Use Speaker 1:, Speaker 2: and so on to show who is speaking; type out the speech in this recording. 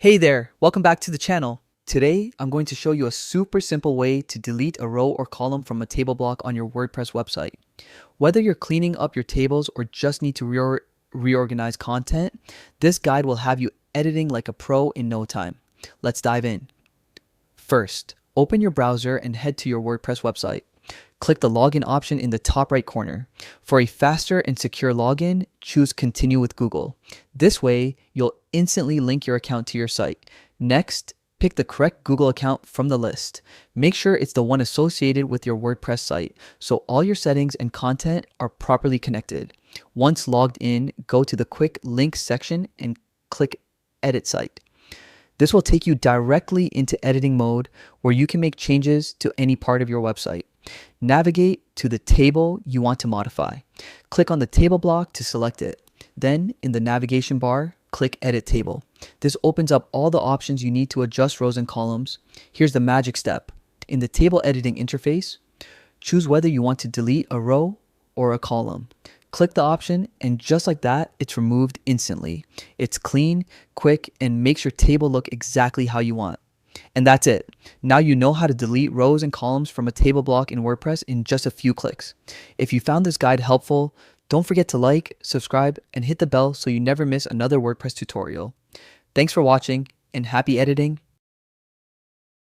Speaker 1: Hey there, welcome back to the channel. Today, I'm going to show you a super simple way to delete a row or column from a table block on your WordPress website. Whether you're cleaning up your tables or just need to reorganize content, this guide will have you editing like a pro in no time. Let's dive in. First, open your browser and head to your WordPress website. Click the login option in the top right corner. For a faster and secure login, choose Continue with Google. This way, you'll instantly link your account to your site. Next, pick the correct Google account from the list. Make sure it's the one associated with your WordPress site, so all your settings and content are properly connected. Once logged in, go to the Quick Links section and click Edit Site. This will take you directly into editing mode where you can make changes to any part of your website. Navigate to the table you want to modify. Click on the table block to select it. Then, in the navigation bar, click Edit Table. This opens up all the options you need to adjust rows and columns. Here's the magic step. In the table editing interface, choose whether you want to delete a row or a column. Click the option, and just like that, it's removed instantly. It's clean, quick, and makes your table look exactly how you want. And that's it. Now you know how to delete rows and columns from a table block in WordPress in just a few clicks. If you found this guide helpful, don't forget to like, subscribe, and hit the bell so you never miss another WordPress tutorial. Thanks for watching, and happy editing.